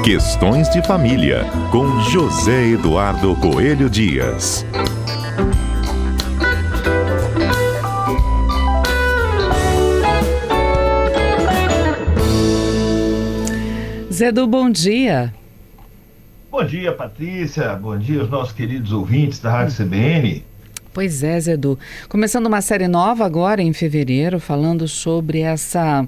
Questões de Família, com José Eduardo Coelho Dias. Zé Edu, bom dia. Bom dia, Patrícia. Bom dia aos nossos queridos ouvintes da Rádio CBN. Pois é, Zé Edu. Começando uma série nova agora em fevereiro, falando sobre essa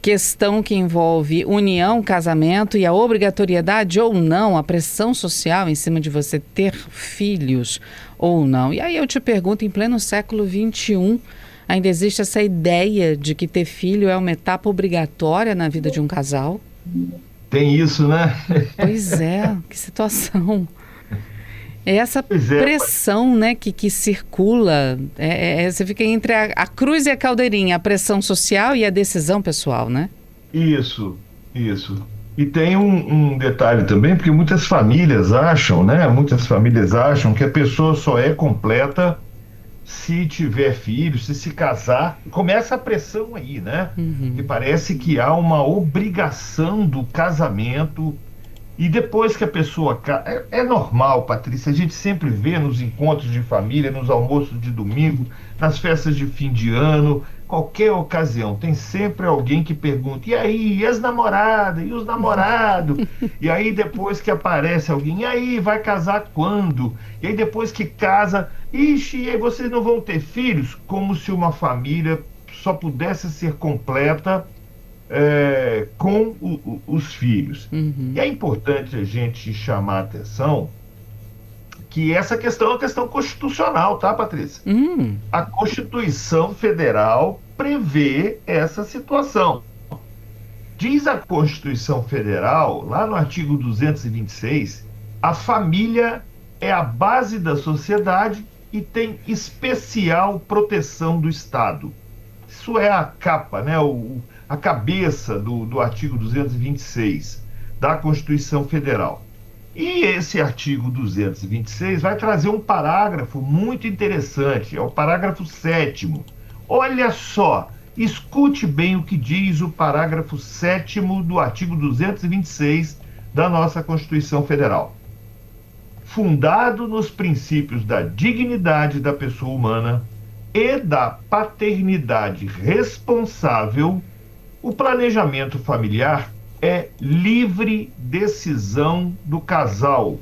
questão que envolve união, casamento e a obrigatoriedade ou não, a pressão social em cima de você ter filhos ou não. E aí eu te pergunto, em pleno século XXI, ainda existe essa ideia de que ter filho é uma etapa obrigatória na vida de um casal? Tem isso, né? Pois é, que situação. É essa pressão, né, que circula, você fica entre a cruz e a caldeirinha, a pressão social e a decisão pessoal, né? Isso. E tem um detalhe também, porque muitas famílias acham, né? Muitas famílias acham que a pessoa só é completa se tiver filhos, se casar. Começa a pressão aí, né? Que parece que há uma obrigação do casamento. E depois que a pessoa... É normal, Patrícia, a gente sempre vê nos encontros de família, nos almoços de domingo, nas festas de fim de ano, qualquer ocasião, tem sempre alguém que pergunta: e aí, e as namoradas, e os namorados? E aí depois que aparece alguém: e aí, vai casar quando? E aí depois que casa: ixi, e aí vocês não vão ter filhos? Como se uma família só pudesse ser completa com os filhos. E é importante a gente chamar a atenção que essa questão é uma questão constitucional, tá, Patrícia? A Constituição Federal prevê essa situação. Diz a Constituição Federal, lá no artigo 226, a família é a base da sociedade e tem especial proteção do Estado. Isso é a capa, né? A cabeça do artigo 226 da Constituição Federal. E esse artigo 226 vai trazer um parágrafo muito interessante, é o parágrafo 7º. Olha só, escute bem o que diz o parágrafo 7º do artigo 226 da nossa Constituição Federal. Fundado nos princípios da dignidade da pessoa humana e da paternidade responsável, o planejamento familiar é livre decisão do casal,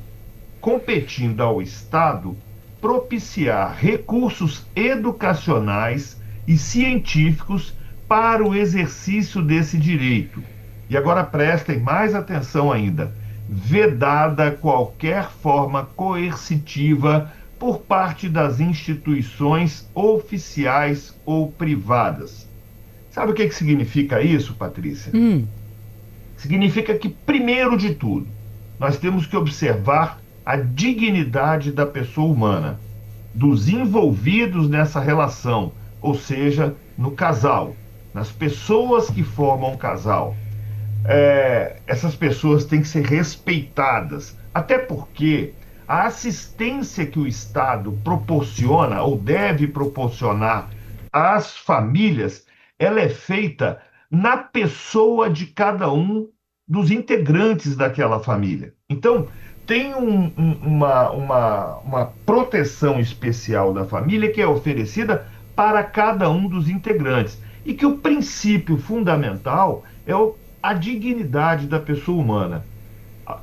competindo ao Estado propiciar recursos educacionais e científicos para o exercício desse direito. E agora prestem mais atenção ainda: vedada qualquer forma coercitiva por parte das instituições oficiais ou privadas. Sabe o que significa isso, Patrícia? Significa que, primeiro de tudo, nós temos que observar a dignidade da pessoa humana, dos envolvidos nessa relação, ou seja, no casal, nas pessoas que formam um casal. Essas pessoas têm que ser respeitadas, até porque a assistência que o Estado proporciona ou deve proporcionar às famílias, ela é feita na pessoa de cada um dos integrantes daquela família. Então, tem uma proteção especial da família que é oferecida para cada um dos integrantes. E que o princípio fundamental é a dignidade da pessoa humana.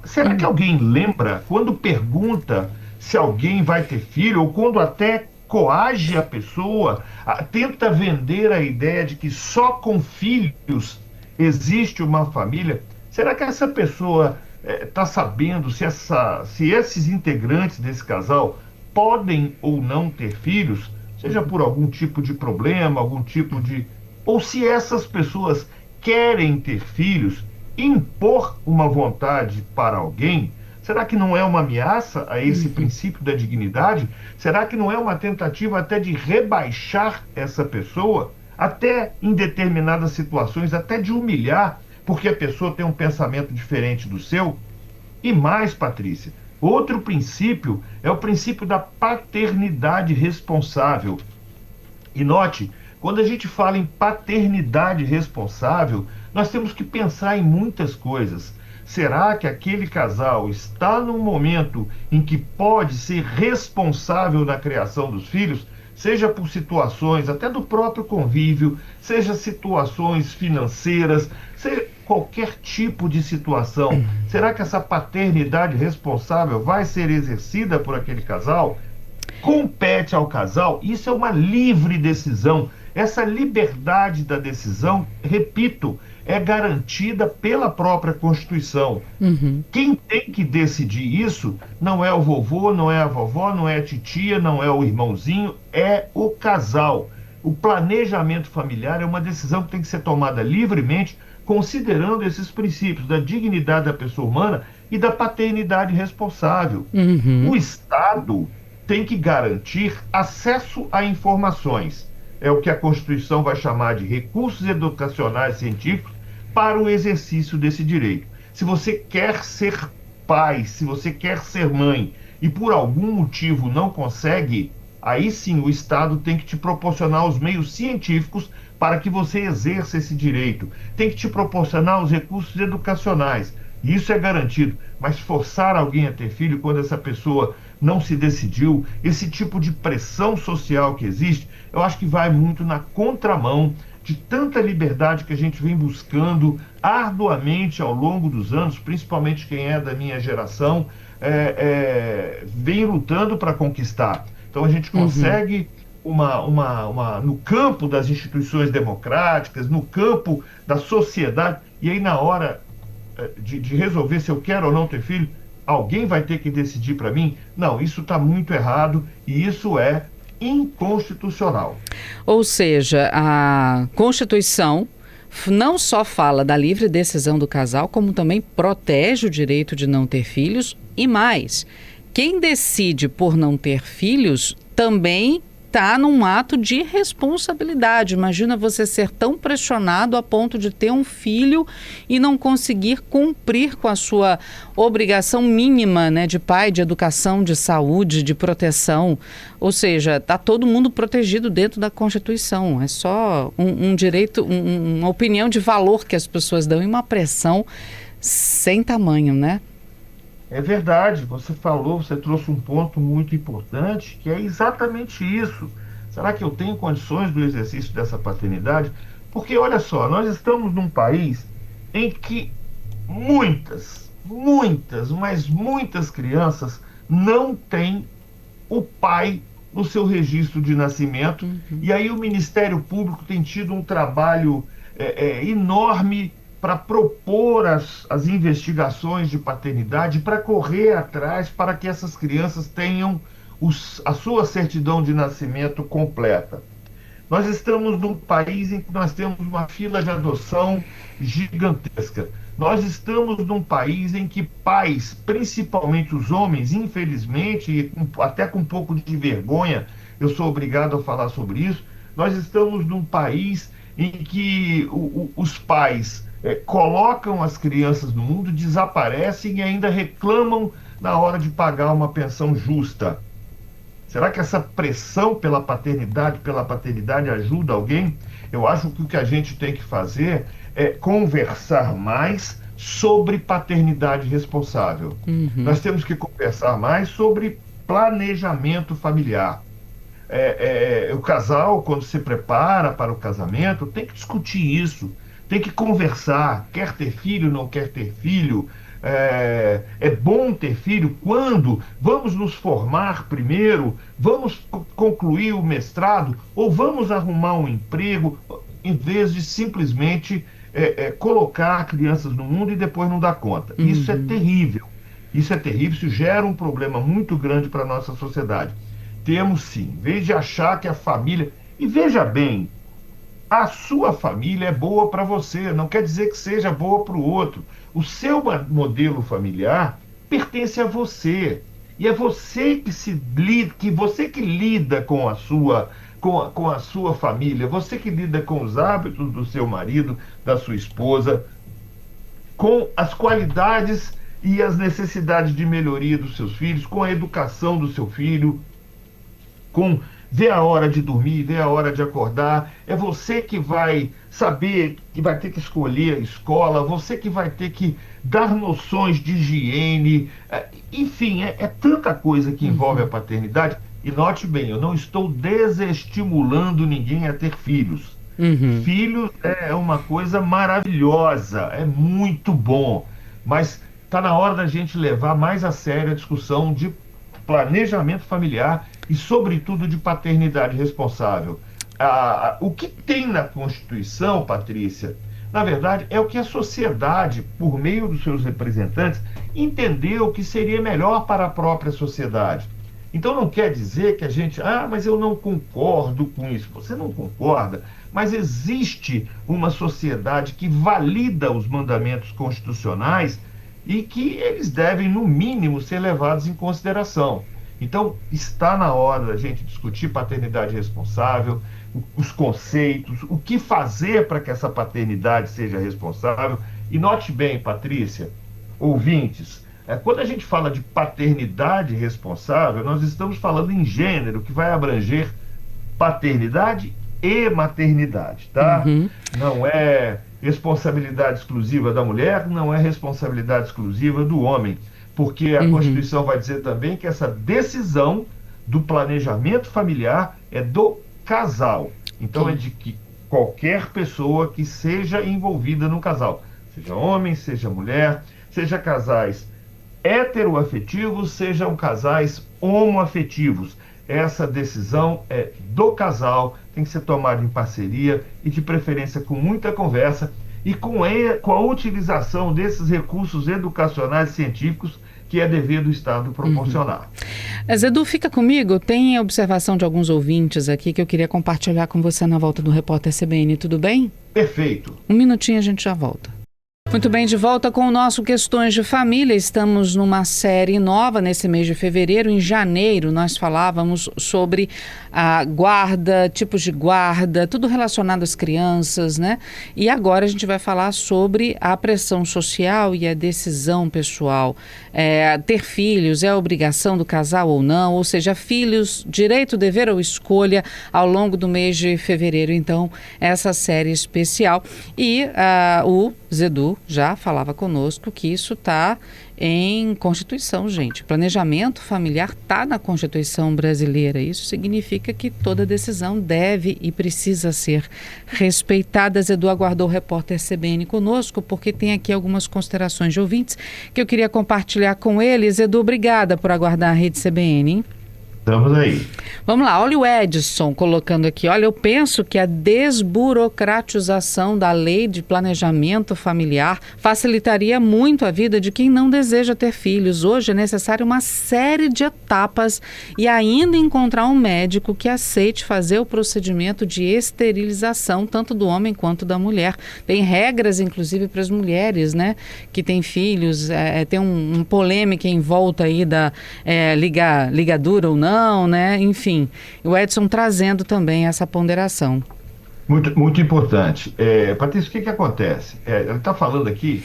Será que alguém lembra quando pergunta se alguém vai ter filho, ou quando até coage a pessoa, tenta vender a ideia de que só com filhos existe uma família? Será que essa pessoa está sabendo se esses integrantes desse casal podem ou não ter filhos, seja por algum tipo de problema, ou se essas pessoas querem ter filhos, impor uma vontade para alguém? Será que não é uma ameaça a esse princípio da dignidade? Será que não é uma tentativa até de rebaixar essa pessoa, até em determinadas situações, até de humilhar, porque a pessoa tem um pensamento diferente do seu? E mais, Patrícia, outro princípio é o princípio da paternidade responsável. E note, quando a gente fala em paternidade responsável, nós temos que pensar em muitas coisas. Será que aquele casal está num momento em que pode ser responsável na criação dos filhos, seja por situações até do próprio convívio, seja situações financeiras, seja qualquer tipo de situação? Será que essa paternidade responsável vai ser exercida por aquele casal? Compete ao casal, isso é uma livre decisão. Essa liberdade da decisão, repito, é garantida pela própria Constituição. Quem tem que decidir isso não é o vovô, não é a vovó, não é a titia, não é o irmãozinho, é o casal. O planejamento familiar é uma decisão que tem que ser tomada livremente, considerando esses princípios da dignidade da pessoa humana e da paternidade responsável. O Estado tem que garantir acesso a informações. É o que a Constituição vai chamar de recursos educacionais científicos para o exercício desse direito. Se você quer ser pai, se você quer ser mãe e por algum motivo não consegue, aí sim o Estado tem que te proporcionar os meios científicos para que você exerça esse direito. Tem que te proporcionar os recursos educacionais. Isso é garantido. Mas forçar alguém a ter filho quando essa pessoa não se decidiu, esse tipo de pressão social que existe, eu acho que vai muito na contramão de tanta liberdade que a gente vem buscando arduamente ao longo dos anos, principalmente quem é da minha geração, vem lutando para conquistar. Então a gente consegue no campo das instituições democráticas, no campo da sociedade, e aí na hora de resolver se eu quero ou não ter filho, alguém vai ter que decidir para mim? Não, isso está muito errado e isso é inconstitucional. Ou seja, a Constituição não só fala da livre decisão do casal, como também protege o direito de não ter filhos e mais. Quem decide por não ter filhos também está num ato de responsabilidade. Imagina você ser tão pressionado a ponto de ter um filho e não conseguir cumprir com a sua obrigação mínima, né, de pai, de educação, de saúde, de proteção. Ou seja, está todo mundo protegido dentro da Constituição. É só um direito, uma opinião de valor que as pessoas dão e uma pressão sem tamanho, né? É verdade, você trouxe um ponto muito importante, que é exatamente isso. Será que eu tenho condições do exercício dessa paternidade? Porque, olha só, nós estamos num país em que mas muitas crianças não têm o pai no seu registro de nascimento. E aí o Ministério Público tem tido um trabalho enorme para propor as investigações de paternidade, para correr atrás para que essas crianças tenham a sua certidão de nascimento completa. Nós estamos num país em que nós temos uma fila de adoção gigantesca. Nós estamos num país em que pais, principalmente os homens, infelizmente, e até com um pouco de vergonha, eu sou obrigado a falar sobre isso, nós estamos num país em que os pais colocam as crianças no mundo, desaparecem e ainda reclamam na hora de pagar uma pensão justa. Será que essa pressão pela paternidade ajuda alguém? Eu acho que o que a gente tem que fazer é conversar mais sobre paternidade responsável. Nós temos que conversar mais sobre planejamento familiar. O casal, quando se prepara para o casamento, tem que discutir isso. Tem que conversar, quer ter filho, não quer ter filho, é bom ter filho, quando? Vamos nos formar primeiro, vamos concluir o mestrado, ou vamos arrumar um emprego, em vez de simplesmente colocar crianças no mundo e depois não dar conta. Isso é terrível, isso gera um problema muito grande para a nossa sociedade. Temos sim, em vez de achar que a família... E veja bem, a sua família é boa para você, não quer dizer que seja boa para o outro. O seu modelo familiar pertence a você. E é você que lida com a sua família, você que lida com os hábitos do seu marido, da sua esposa, com as qualidades e as necessidades de melhoria dos seus filhos, com a educação do seu filho, com vê a hora de dormir, vê a hora de acordar, é você que vai saber, que vai ter que escolher a escola, você que vai ter que dar noções de higiene, enfim, é tanta coisa que envolve a paternidade. E note bem, eu não estou desestimulando ninguém a ter filhos. Uhum. Filhos é uma coisa maravilhosa, é muito bom, mas está na hora da gente levar mais a sério a discussão de planejamento familiar e, sobretudo, de paternidade responsável. O que tem na Constituição, Patrícia, na verdade, é o que a sociedade, por meio dos seus representantes, entendeu que seria melhor para a própria sociedade. Então não quer dizer que a gente, mas eu não concordo com isso. Você não concorda, mas existe uma sociedade que valida os mandamentos constitucionais e que eles devem, no mínimo, ser levados em consideração. Então, está na hora da gente discutir paternidade responsável, os conceitos, o que fazer para que essa paternidade seja responsável. E note bem, Patrícia, ouvintes, quando a gente fala de paternidade responsável, nós estamos falando em gênero, que vai abranger paternidade e maternidade, tá? Uhum. Não é responsabilidade exclusiva da mulher, não é responsabilidade exclusiva do homem, porque a Constituição vai dizer também que essa decisão do planejamento familiar é do casal. Então é de que qualquer pessoa que seja envolvida no casal, seja homem, seja mulher, seja casais heteroafetivos, sejam casais homoafetivos. Essa decisão é do casal, tem que ser tomada em parceria e, de preferência, com muita conversa e com a utilização desses recursos educacionais e científicos que é dever do Estado proporcionar. Edu, fica comigo. Tem a observação de alguns ouvintes aqui que eu queria compartilhar com você na volta do Repórter CBN. Tudo bem? Perfeito. Um minutinho, a gente já volta. Muito bem, de volta com o nosso Questões de Família. Estamos numa série nova nesse mês de fevereiro. Em janeiro, nós falávamos sobre a guarda, tipos de guarda, tudo relacionado às crianças, né? E agora a gente vai falar sobre a pressão social e a decisão pessoal. Ter filhos é a obrigação do casal ou não? Ou seja, filhos, direito, dever ou escolha ao longo do mês de fevereiro. Então, essa série especial. E o Zedu já falava conosco que isso está em Constituição, gente. Planejamento familiar está na Constituição brasileira. Isso significa que toda decisão deve e precisa ser respeitada. Edu aguardou o Repórter CBN conosco, porque tem aqui algumas considerações de ouvintes que eu queria compartilhar com eles. Edu, obrigada por aguardar a Rede CBN, hein? Estamos aí. Vamos lá, olha o Edson colocando aqui. Olha, eu penso que a desburocratização da lei de planejamento familiar facilitaria muito a vida de quem não deseja ter filhos. Hoje é necessário uma série de etapas e ainda encontrar um médico que aceite fazer o procedimento de esterilização, tanto do homem quanto da mulher. Tem regras, inclusive, para as mulheres, né, que têm filhos. Tem um polêmica em volta aí da ligadura ou não, né? Enfim, o Edson trazendo também essa ponderação. Muito, muito importante. Patrícia, o que acontece? Ele está falando aqui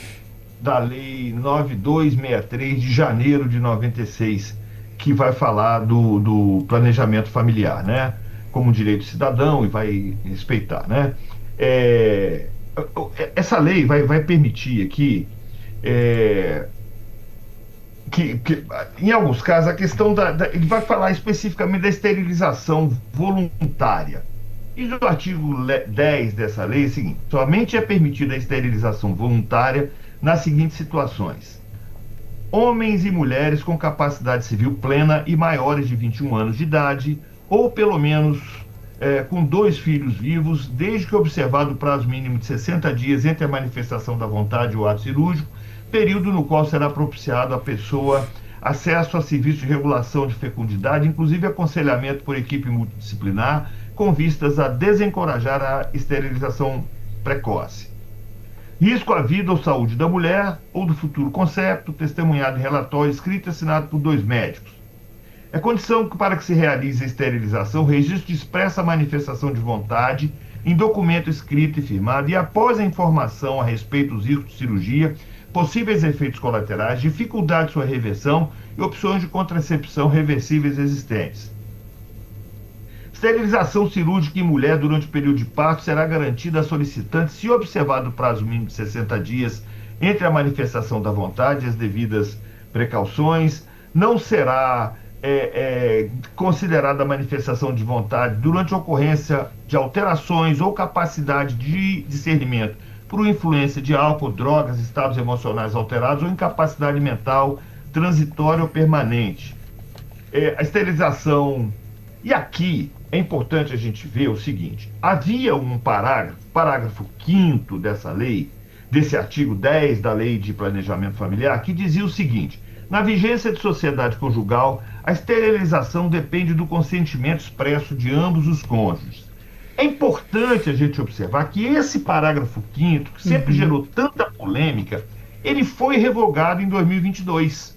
da Lei 9263 de janeiro de 96, que vai falar do planejamento familiar, né? Como direito cidadão e vai respeitar, né? Essa lei vai permitir aqui que em alguns casos, a questão ele vai falar especificamente da esterilização voluntária. E no artigo 10 dessa lei é o seguinte: somente é permitida a esterilização voluntária nas seguintes situações: homens e mulheres com capacidade civil plena e maiores de 21 anos de idade, ou pelo menos com 2 filhos vivos, desde que observado o prazo mínimo de 60 dias entre a manifestação da vontade e o ato cirúrgico, período no qual será propiciado à pessoa acesso a serviços de regulação de fecundidade, inclusive aconselhamento por equipe multidisciplinar, com vistas a desencorajar a esterilização precoce. Risco à vida ou saúde da mulher ou do futuro concepto, testemunhado em relatório escrito e assinado por 2 médicos. É condição para que se realize a esterilização, registro de expressa manifestação de vontade em documento escrito e firmado, e após a informação a respeito dos riscos de cirurgia, possíveis efeitos colaterais, dificuldade de sua reversão e opções de contracepção reversíveis existentes. Esterilização cirúrgica em mulher durante o período de parto será garantida à solicitante se observado o prazo mínimo de 60 dias entre a manifestação da vontade e as devidas precauções. Não será considerada a manifestação de vontade durante a ocorrência de alterações ou capacidade de discernimento por influência de álcool, drogas, estados emocionais alterados ou incapacidade mental transitória ou permanente. A esterilização... E aqui é importante a gente ver o seguinte: havia um parágrafo 5º dessa lei, desse artigo 10 da Lei de Planejamento Familiar, que dizia o seguinte: na vigência de sociedade conjugal, a esterilização depende do consentimento expresso de ambos os cônjuges. É importante a gente observar que esse parágrafo 5º, que sempre gerou tanta polêmica, ele foi revogado em 2022.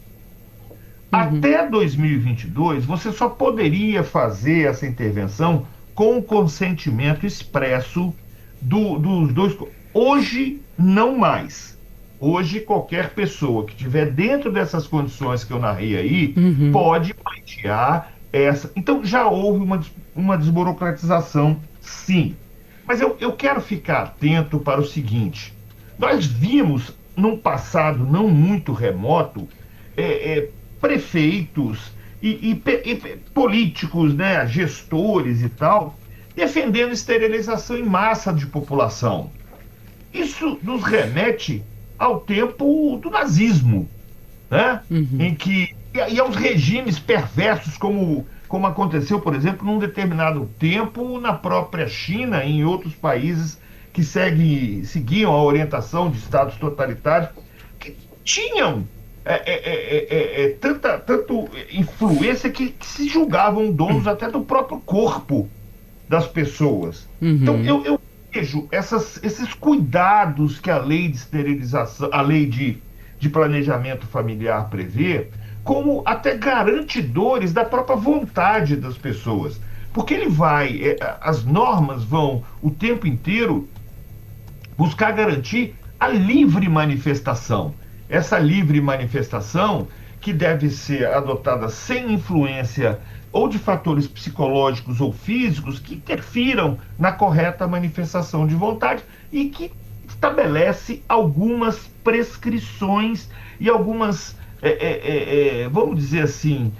Até 2022, você só poderia fazer essa intervenção com o consentimento expresso dos dois. Hoje, não mais. Hoje, qualquer pessoa que estiver dentro dessas condições que eu narrei aí, pode pleitear essa. Então, já houve uma desburocratização, sim. Mas eu quero ficar atento para o seguinte: nós vimos, num passado não muito remoto, prefeitos e políticos, né, gestores e tal, defendendo esterilização em massa de população. Isso nos remete ao tempo do nazismo, né? Em que, e aos regimes perversos, como aconteceu, por exemplo, num determinado tempo na própria China e em outros países que seguiam a orientação de estados totalitários, que tinham tanto influência que se julgavam donos até do próprio corpo das pessoas. Então eu vejo esses cuidados que a lei de esterilização, a lei de planejamento familiar prevê, como até garantidores da própria vontade das pessoas. Porque as normas vão o tempo inteiro buscar garantir a livre manifestação. Essa livre manifestação que deve ser adotada sem influência ou de fatores psicológicos ou físicos que interfiram na correta manifestação de vontade e que estabelece algumas prescrições e algumas, vamos dizer assim,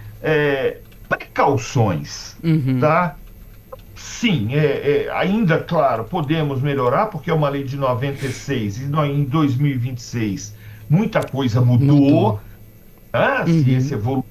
precauções, tá? Sim, ainda, claro, podemos melhorar, porque é uma lei de 96 e em 2026 muita coisa mudou, a ciência evoluiu,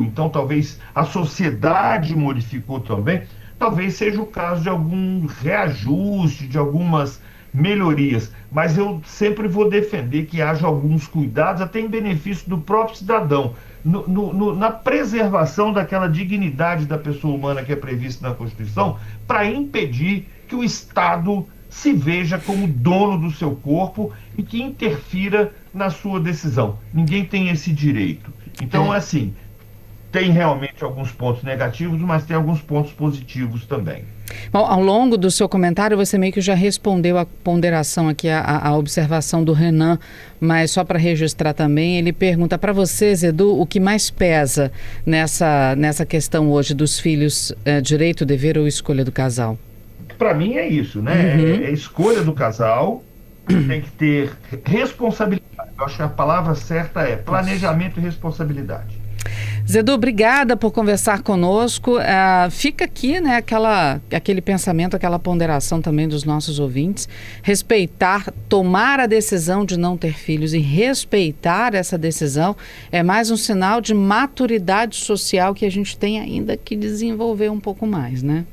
então talvez a sociedade modificou também, talvez seja o caso de algum reajuste, de algumas melhorias, mas eu sempre vou defender que haja alguns cuidados, até em benefício do próprio cidadão, na preservação daquela dignidade da pessoa humana que é prevista na Constituição, para impedir que o Estado se veja como dono do seu corpo e que interfira na sua decisão. Ninguém tem esse direito. Então, assim, tem realmente alguns pontos negativos, mas tem alguns pontos positivos também. Bom, ao longo do seu comentário, você meio que já respondeu a ponderação aqui, a observação do Renan, mas só para registrar também, ele pergunta para você, Zedu, o que mais pesa nessa questão hoje dos filhos, direito, dever ou escolha do casal? Para mim é isso, né? É escolha do casal, tem que ter responsabilidade. Eu acho que a palavra certa é planejamento e responsabilidade. Zedu, obrigada por conversar conosco. Fica aqui, né, aquele pensamento, aquela ponderação também dos nossos ouvintes. Respeitar, tomar a decisão de não ter filhos e respeitar essa decisão é mais um sinal de maturidade social que a gente tem ainda que desenvolver um pouco mais, né?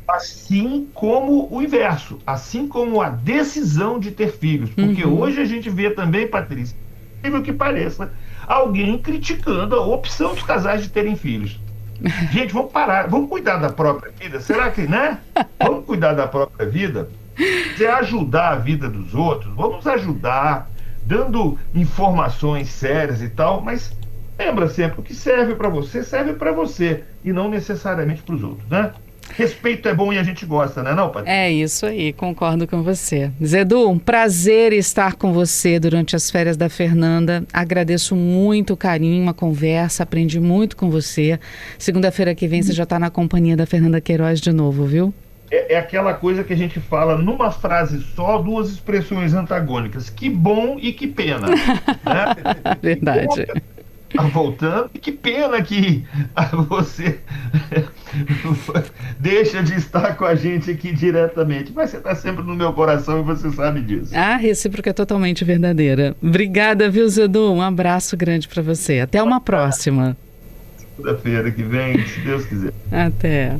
Assim como o inverso, assim como a decisão de ter filhos. Porque hoje a gente vê também, Patrícia, incrível que pareça, alguém criticando a opção dos casais de terem filhos. Gente, vamos parar, vamos cuidar da própria vida. Será que, né? Vamos cuidar da própria vida? Se ajudar a vida dos outros, vamos ajudar, dando informações sérias e tal, mas lembra sempre, o que serve para você e não necessariamente para os outros, né? Respeito é bom e a gente gosta, né, não, Patrícia? É isso aí, concordo com você. Zedu, um prazer estar com você durante as férias da Fernanda. Agradeço muito o carinho, a conversa, aprendi muito com você. Segunda-feira que vem você já está na companhia da Fernanda Queiroz de novo, viu? É aquela coisa que a gente fala numa frase só, duas expressões antagônicas. Que bom e que pena. Né? Verdade. Tá voltando, e que pena que você deixa de estar com a gente aqui diretamente. Mas você está sempre no meu coração e você sabe disso. A recíproca é totalmente verdadeira. Obrigada, viu, Zedu? Um abraço grande para você. Até uma próxima. Segunda-feira que vem, se Deus quiser. Até.